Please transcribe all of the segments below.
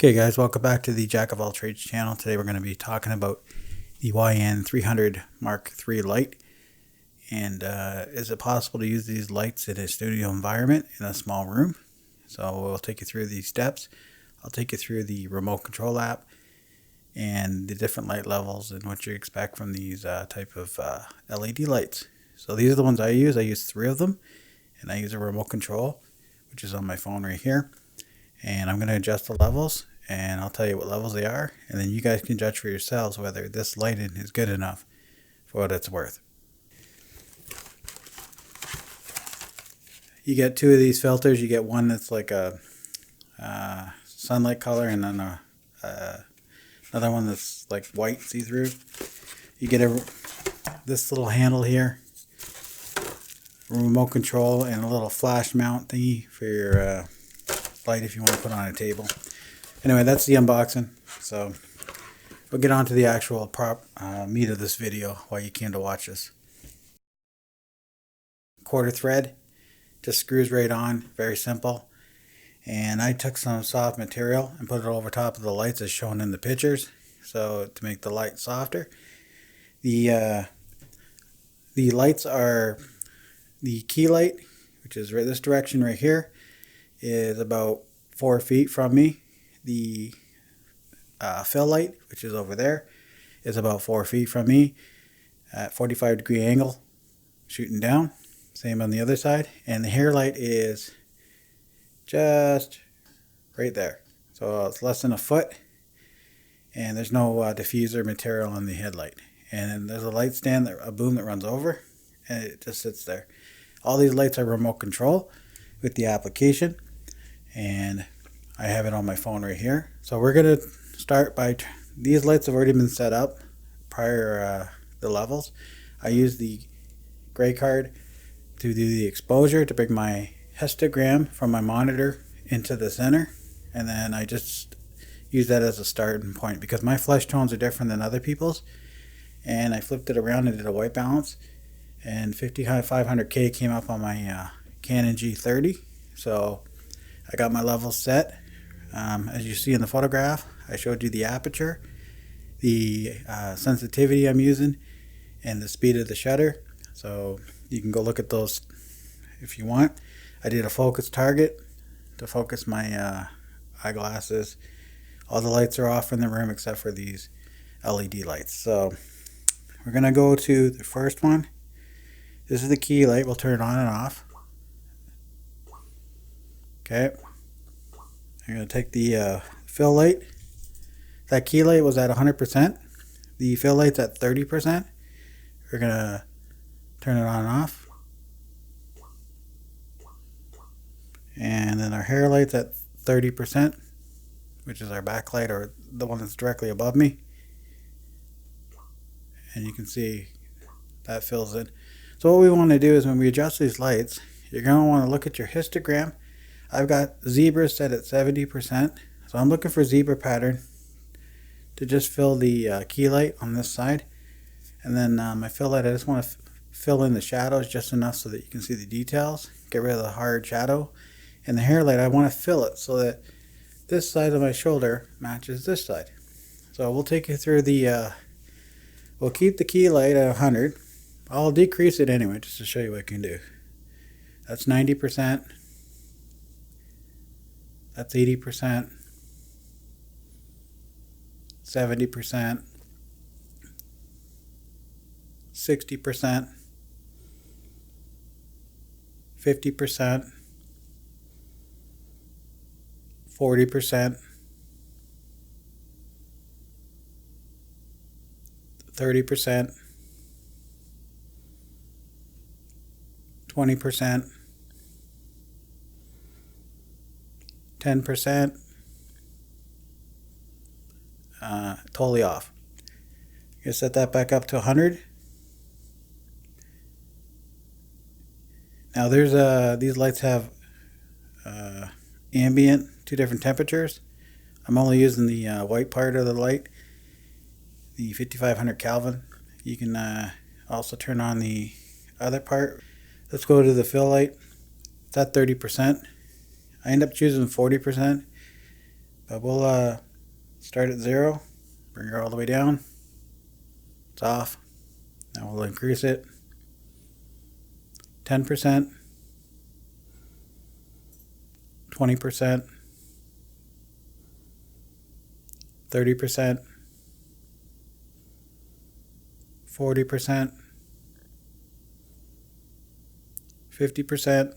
Okay guys, welcome back to the Jack of All Trades channel. Today we're going to be talking about the YN300 Mark III light. And is it possible to use these lights in a studio environment in a small room? So we'll take you through these steps. I'll take you through the remote control app and the different light levels and what you expect from these type of LED lights. So these are the ones I use. I use 3 of them, and I use a remote control, which is on my phone right here. And I'm going to adjust the levels, and I'll tell you what levels they are, and then you guys can judge for yourselves whether this lighting is good enough for what it's worth. You get 2 of these filters. You get one that's like a sunlight color, and then another one that's like white see-through. You get this little handle here, remote control, and a little flash mount thingy for your light if you want to put on a table. Anyway, that's the unboxing. So we'll get on to the actual meat of this video while you came to watch this. Quarter thread, just screws right on, very simple. And I took some soft material and put it over top of the lights as shown in the pictures, so to make the light softer. The lights are the key light, which is right this direction right here, is about 4 feet from me. The fill light, which is over there, is about 4 feet from me at 45-degree angle, shooting down. Same on the other side. And the hair light is just right there. So it's less than a foot, and there's no diffuser material on the headlight. And then there's a light stand, a boom that runs over, and it just sits there. All these lights are remote control with the application, and I have it on my phone right here. So we're going to start by, these lights have already been set up prior the levels. I use the gray card to do the exposure, to bring my histogram from my monitor into the center, and then I just use that as a starting point because my flesh tones are different than other people's. And I flipped it around and did a white balance, and 500K came up on my Canon G30. So I got my levels set. As you see in the photograph, I showed you the aperture, the sensitivity I'm using, and the speed of the shutter. So you can go look at those if you want. I did a focus target to focus my eyeglasses. All the lights are off in the room except for these LED lights. So we're going to go to the first one. This is the key light. We'll turn it on and off. Okay. I'm going to take the fill light. That key light was at 100%. The fill light's at 30%. We're going to turn it on and off. And then our hair light's at 30%, which is our backlight, or the one that's directly above me. And you can see that fills in. So what we want to do is when we adjust these lights, you're going to want to look at your histogram. I've got zebra set at 70%. So I'm looking for zebra pattern to just fill the key light on this side. And then my fill light, I just want to fill in the shadows just enough so that you can see the details. Get rid of the hard shadow. And the hair light, I want to fill it so that this side of my shoulder matches this side. So we'll take you through the, we'll keep the key light at 100. I'll decrease it anyway just to show you what I can do. That's 90%. That's 80%. 70%. 60%. 50%. 40%. 30%. 20%. 10%. Totally off. You set that back up to 100. Now there's these lights have ambient, 2 different temperatures. I'm only using the white part of the light, the 5500 Kelvin. You can also turn on the other part. Let's go to the fill light. It's at 30%. I end up choosing 40%, But we'll start at 0, bring her all the way down. It's off. Now we'll increase it 10%, 20%, 30%, 40%, 50%,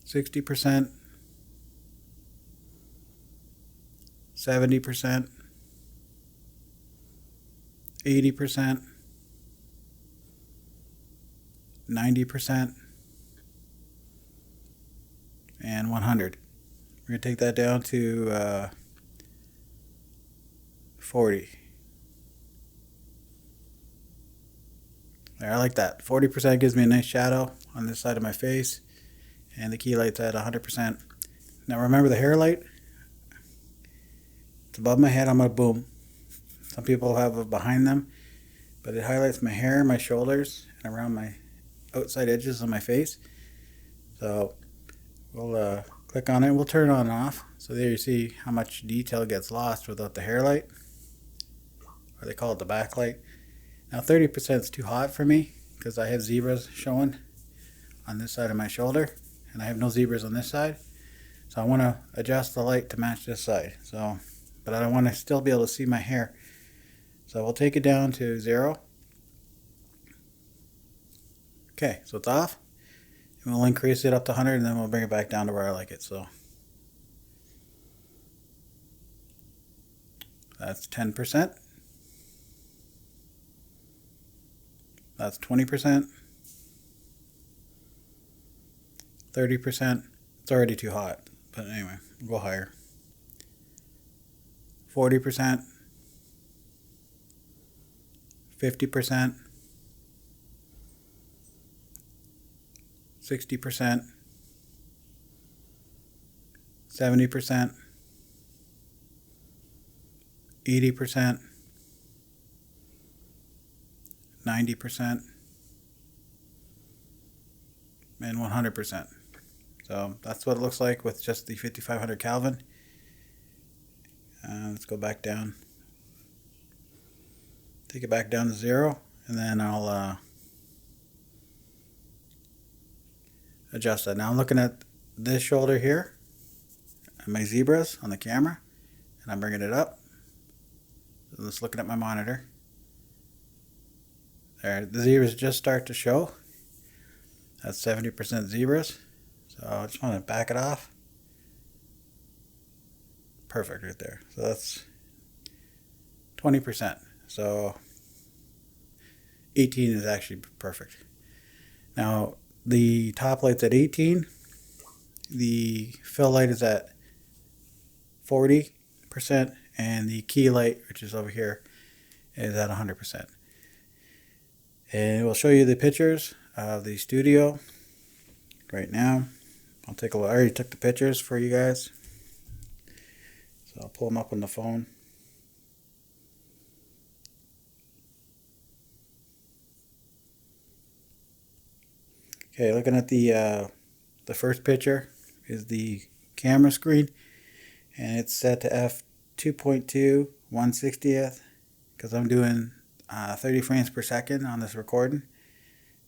60%, 70%, 80%, 90%, and 100. We're going to take that down to 40. There, I like that. 40% gives me a nice shadow on this side of my face, and the key light's at 100%. Now remember the hair light? It's above my head. I'm going to boom. Some people have it behind them, but it highlights my hair, my shoulders, and around my outside edges of my face. So we'll click on it. We'll turn it on and off. So there you see how much detail gets lost without the hair light, or they call it the backlight. Now 30% is too hot for me because I have zebras showing on this side of my shoulder, and I have no zebras on this side. So I want to adjust the light to match this side. But I want to still be able to see my hair. So we'll take it down to 0. Okay, so it's off. And we'll increase it up to 100, and then we'll bring it back down to where I like it. So that's 10%. That's 20%. 30%. It's already too hot, but anyway, we'll go higher. 40%. 50%. 60%. 70%. 80%. 90%. And 100%. So that's what it looks like with just the 5500 Kelvin. Let's go back down. Take it back down to 0, and then I'll adjust that. Now I'm looking at this shoulder here, and my zebras on the camera, and I'm bringing it up. So just looking at my monitor. There, the zebras just start to show. That's 70% zebras. So I just want to back it off. Perfect right there. So that's 20%. So 18 is actually perfect. Now the top light's at 18. The fill light is at 40%. And the key light, which is over here, is at 100%. And we'll show you the pictures of the studio right now. I'll take a look. I already took the pictures for you guys. So I'll pull them up on the phone. Okay, looking at the first picture is the camera screen, and it's set to f2.2 1/60th because I'm doing 30 frames per second on this recording.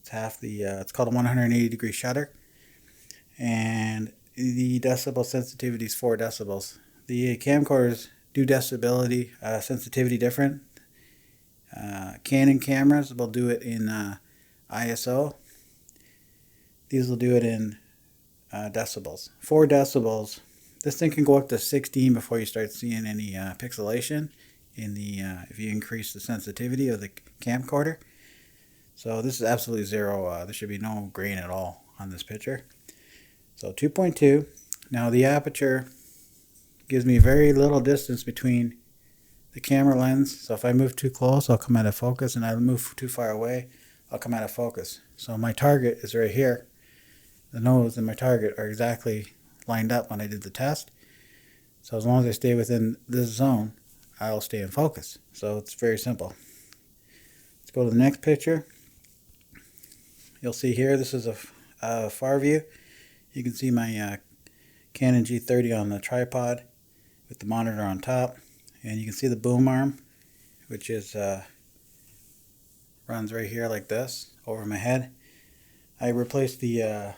It's half the it's called a 180 degree shutter, and the decibel sensitivity is 4 decibels. The camcorders do decibelity sensitivity different. Canon cameras will do it in ISO. These will do it in decibels. 4 decibels. This thing can go up to 16 before you start seeing any pixelation in the if you increase the sensitivity of the camcorder. So this is absolutely 0. There should be no grain at all on this picture. So 2.2. Now the aperture gives me very little distance between the camera lens. So if I move too close, I'll come out of focus, and I move too far away, I'll come out of focus. So my target is right here. The nose and my target are exactly lined up when I did the test. So as long as I stay within this zone, I'll stay in focus. So it's very simple. Let's go to the next picture. You'll see here, this is a far view. You can see my Canon G30 on the tripod with the monitor on top, and you can see the boom arm, which is runs right here like this over my head. I replaced the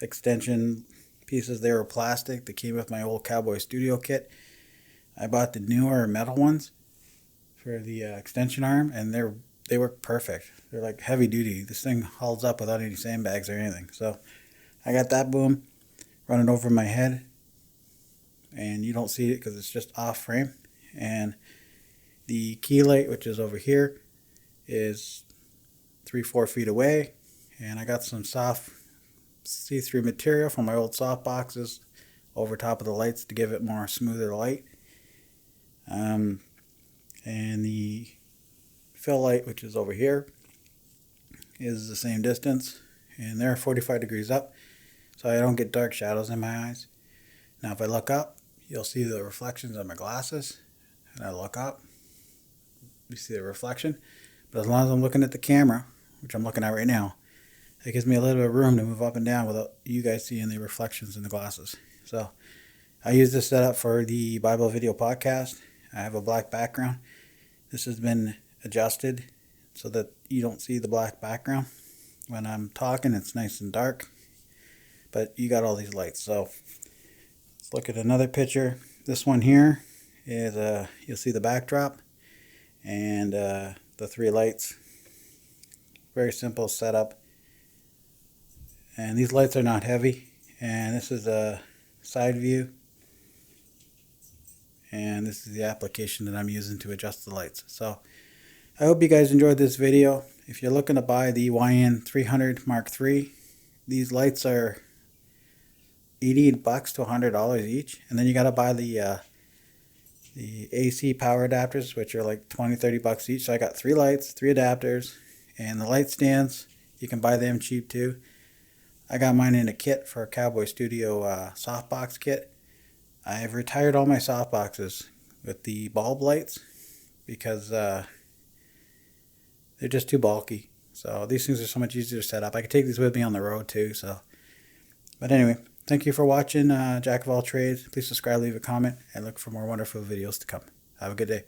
extension pieces. They were plastic. They came with my old Cowboy Studio kit. I bought the newer metal ones for the extension arm, and they work perfect. They're like heavy duty. This thing holds up without any sandbags or anything. So I got that boom running over my head, and you don't see it because it's just off frame. And the key light, which is over here, is 3-4 feet away, and I got some soft see-through material from my old soft boxes over top of the lights to give it more smoother light. And the fill light, which is over here, is the same distance, and they're 45 degrees up, so I don't get dark shadows in my eyes. Now if I look up, you'll see the reflections of my glasses, and I look up, you see the reflection. But as long as I'm looking at the camera, which I'm looking at right now, it gives me a little bit of room to move up and down without you guys seeing the reflections in the glasses. So I use this setup for the Bible video podcast. I have a black background. This has been adjusted so that you don't see the black background. When I'm talking, it's nice and dark, but you got all these lights. So let's look at another picture. This one here is you'll see the backdrop and the 3 lights. Very simple setup. And these lights are not heavy. And this is a side view. And this is the application that I'm using to adjust the lights. So I hope you guys enjoyed this video. If you're looking to buy the YN300 Mark III, these lights are $80 to $100 each. And then you got to buy the AC power adapters, which are like $20-$30 each. So I got 3 lights, 3 adapters, and the light stands. You can buy them cheap too. I got mine in a kit for a Cowboy Studio softbox kit. I've retired all my softboxes with the bulb lights because they're just too bulky. So these things are so much easier to set up. I can take these with me on the road too. But anyway, thank you for watching Jack of All Trades. Please subscribe, leave a comment, and look for more wonderful videos to come. Have a good day.